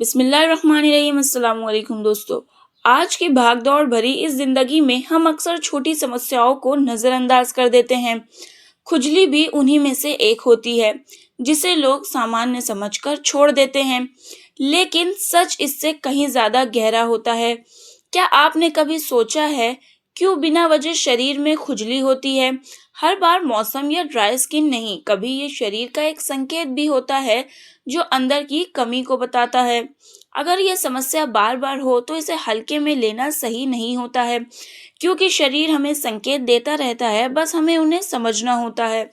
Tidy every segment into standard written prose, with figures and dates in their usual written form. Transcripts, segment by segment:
बिस्मिल्लाहिर्रहमानिर्रहीम। अस्सलाम वालेकुम दोस्तों। आज की भागदौड़ भरी इस जिंदगी में हम अक्सर छोटी समस्याओं को नज़रअंदाज कर देते हैं। खुजली भी उन्हीं में से एक होती है जिसे लोग सामान्य समझकर छोड़ देते हैं, लेकिन सच इससे कहीं ज़्यादा गहरा होता है। क्या आपने कभी सोचा है क्यों बिना वजह शरीर में खुजली होती है? हर बार मौसम या ड्राई स्किन नहीं, कभी ये शरीर का एक संकेत भी होता है जो अंदर की कमी को बताता है। अगर यह समस्या बार बार हो तो इसे हल्के में लेना सही नहीं होता है, क्योंकि शरीर हमें संकेत देता रहता है, बस हमें उन्हें समझना होता है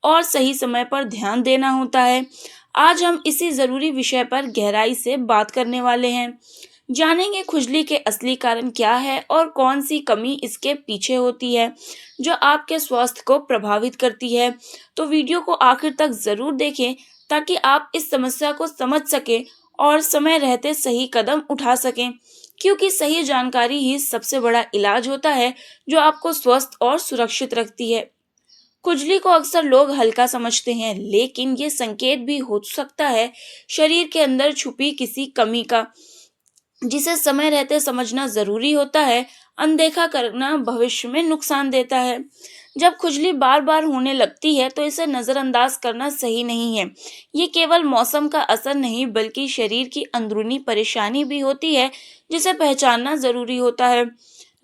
और सही समय पर ध्यान देना होता है। आज हम इसी ज़रूरी विषय पर गहराई से बात करने वाले हैं। जानेंगे खुजली के असली कारण क्या है और कौन सी कमी इसके पीछे होती है जो आपके स्वास्थ्य को प्रभावित करती है। तो वीडियो को आखिर तक ज़रूर देखें ताकि आप इस समस्या को समझ सकें और समय रहते सही कदम उठा सकें, क्योंकि सही जानकारी ही सबसे बड़ा इलाज होता है जो आपको स्वस्थ और सुरक्षित रखती है। खुजली को अक्सर लोग हल्का समझते हैं, लेकिन ये संकेत भी हो सकता है शरीर के अंदर छुपी किसी कमी का, जिसे समय रहते समझना जरूरी होता है। अनदेखा करना भविष्य में नुकसान देता है। जब खुजली बार बार होने लगती है तो इसे नजरअंदाज करना सही नहीं है। ये केवल मौसम का असर नहीं बल्कि शरीर की अंदरूनी परेशानी भी होती है, जिसे पहचानना जरूरी होता है।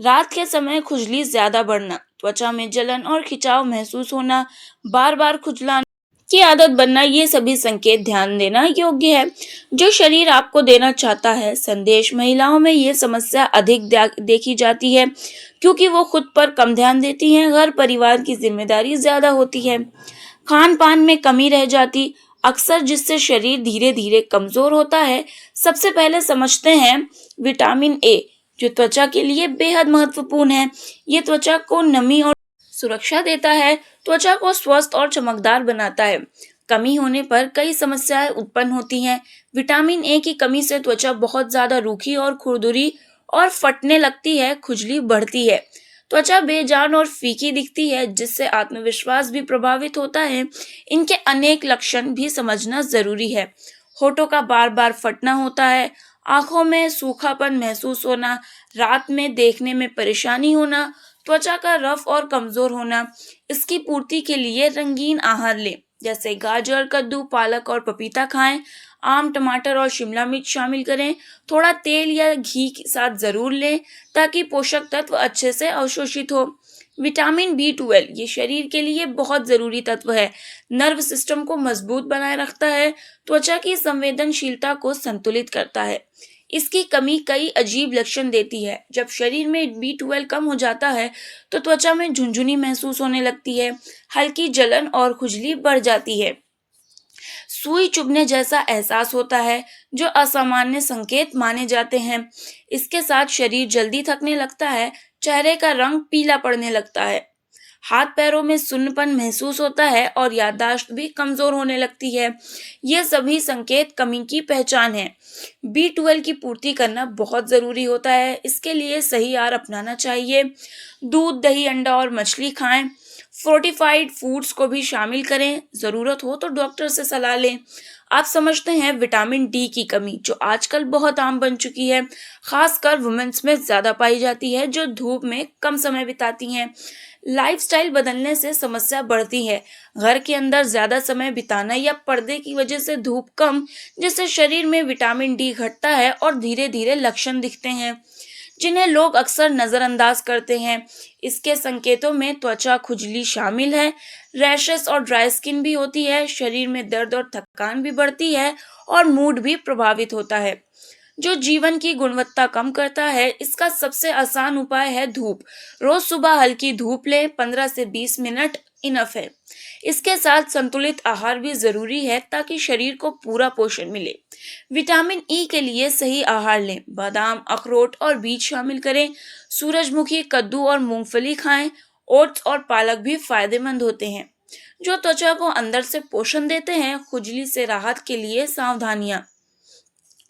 रात के समय खुजली ज्यादा बढ़ना, त्वचा में जलन और खिंचाव महसूस होना, बार बार खुजलाना की आदत बनना, ये सभी संकेत ध्यान देना योग्य है जो शरीर आपको देना चाहता है। संदेश महिलाओं में ये समस्या अधिक देखी जाती है क्योंकि वो खुद पर कम ध्यान देती हैं, घर परिवार की जिम्मेदारी ज्यादा होती है। खान पान में कमी रह जाती अक्सर, जिससे शरीर धीरे धीरे कमजोर होता है। सबसे पहले समझते हैं विटामिन ए, जो त्वचा के लिए बेहद महत्वपूर्ण है। ये त्वचा को नमी और सुरक्षा देता है, त्वचा को स्वस्थ और चमकदार बनाता है। कमी होने पर कई समस्याएं उत्पन्न होती हैं। विटामिन ए की कमी से त्वचा बहुत ज्यादा रूखी और खुरदुरी और फटने लगती है, खुजली बढ़ती है, त्वचा बेजान और फीकी दिखती है, जिससे आत्मविश्वास भी प्रभावित होता है। इनके अनेक लक्षण भी समझना जरूरी है। होठों का बार बार फटना होता है, आंखों में सूखापन महसूस होना, रात में देखने में परेशानी होना, त्वचा का रफ और कमजोर होना। इसकी पूर्ति के लिए रंगीन आहार लें, जैसे गाजर, कद्दू, पालक और पपीता खाएं। आम, टमाटर और शिमला मिर्च शामिल करें। थोड़ा तेल या घी के साथ जरूर लें ताकि पोषक तत्व अच्छे से अवशोषित हो। विटामिन बी 12 ये शरीर के लिए बहुत जरूरी तत्व है। नर्व सिस्टम को मजबूत बनाए रखता है, त्वचा की संवेदनशीलता को संतुलित करता है। इसकी कमी कई अजीब लक्षण देती है। जब शरीर में बी 12 कम हो जाता है तो त्वचा में झुनझुनी महसूस होने लगती है, हल्की जलन और खुजली बढ़ जाती है, सुई चुभने जैसा एहसास होता है, जो असामान्य संकेत माने जाते हैं। इसके साथ शरीर जल्दी थकने लगता है, चेहरे का रंग पीला पड़ने लगता है, हाथ पैरों में सुन्नपन महसूस होता है और याददाश्त भी कमजोर होने लगती है। ये सभी संकेत कमी की पहचान है। बी 12 की पूर्ति करना बहुत जरूरी होता है। इसके लिए सही आहार अपनाना चाहिए। दूध, दही, अंडा और मछली खाएं। फोर्टिफाइड फूड्स को भी शामिल करें। जरूरत हो तो डॉक्टर से सलाह लें। आप समझते हैं विटामिन डी की कमी, जो आजकल बहुत आम बन चुकी है, खासकर वुमेन्स में ज्यादा पाई जाती है जो धूप में कम समय बिताती हैं। लाइफस्टाइल बदलने से समस्या बढ़ती है। घर के अंदर ज्यादा समय बिताना या पर्दे की वजह से धूप कम, जिससे शरीर में विटामिन डी घटता है और धीरे धीरे लक्षण दिखते हैं जिन्हें लोग अक्सर नजरअंदाज करते हैं। इसके संकेतों में त्वचा खुजली शामिल है, रैशेस और ड्राई स्किन भी होती है, शरीर में दर्द और थकान भी बढ़ती है और मूड भी प्रभावित होता है, जो जीवन की गुणवत्ता कम करता है। इसका सबसे आसान उपाय है धूप। रोज सुबह हल्की धूप लें, 15 से 20 मिनट इनफ है। इसके साथ संतुलित आहार भी जरूरी है ताकि शरीर को पूरा पोषण मिले। विटामिन ई के लिए सही आहार लें, बादाम, अखरोट और बीज शामिल करें। सूरजमुखी, कद्दू और मूंगफली खाएं। ओट्स और पालक भी फायदेमंद होते हैं, जो त्वचा को अंदर से पोषण देते हैं। खुजली से राहत के लिए सावधानियां,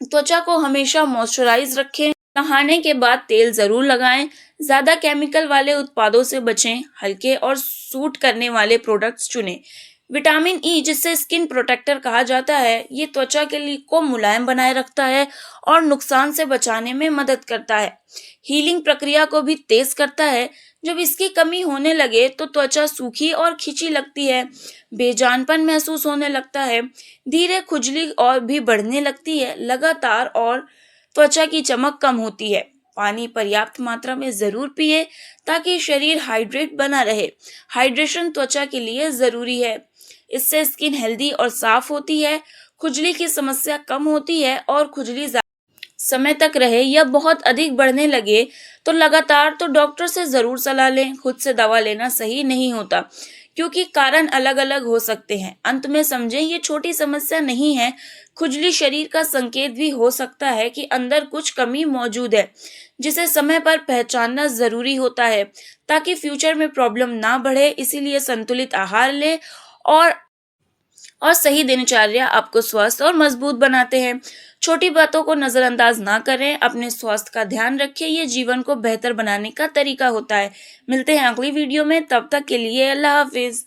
त्वचा को हमेशा मॉइस्चराइज रखें। नहाने के बाद तेल जरूर लगाएं। ज्यादा केमिकल वाले उत्पादों से बचें। हल्के और सूट करने वाले प्रोडक्ट्स चुनें। विटामिन ई, जिसे स्किन प्रोटेक्टर कहा जाता है, ये त्वचा के लिए को मुलायम बनाए रखता है और नुकसान से बचाने में मदद करता है। हीलिंग प्रक्रिया को भी तेज करता है। जब इसकी कमी होने लगे तो त्वचा सूखी और खिंची लगती है, बेजानपन महसूस होने लगता है, धीरे खुजली और भी बढ़ने लगती है लगातार, और त्वचा की चमक कम होती है। पानी पर्याप्त मात्रा में जरूर पिए ताकि शरीर हाइड्रेट बना रहे। हाइड्रेशन त्वचा के लिए जरूरी है। इससे स्किन हेल्दी और साफ होती है, खुजली की समस्या कम होती है, और खुजली समय तक रहे या बहुत अधिक बढ़ने लगे तो लगातार तो डॉक्टर से जरूर सलाह लें। खुद से दवा लेना सही नहीं होता, क्योंकि कारण अलग अलग हो सकते हैं। अंत में समझें, ये छोटी समस्या नहीं है। खुजली शरीर का संकेत भी हो सकता है कि अंदर कुछ कमी मौजूद है, जिसे समय पर पहचानना जरूरी होता है ताकि फ्यूचर में प्रॉब्लम ना बढ़े। इसीलिए संतुलित आहार लें और सही दिनचर्या आपको स्वस्थ और मजबूत बनाते हैं। छोटी बातों को नजरअंदाज ना करें, अपने स्वास्थ्य का ध्यान रखें, ये जीवन को बेहतर बनाने का तरीका होता है। मिलते हैं अगली वीडियो में, तब तक के लिए अल्लाह हाफिज।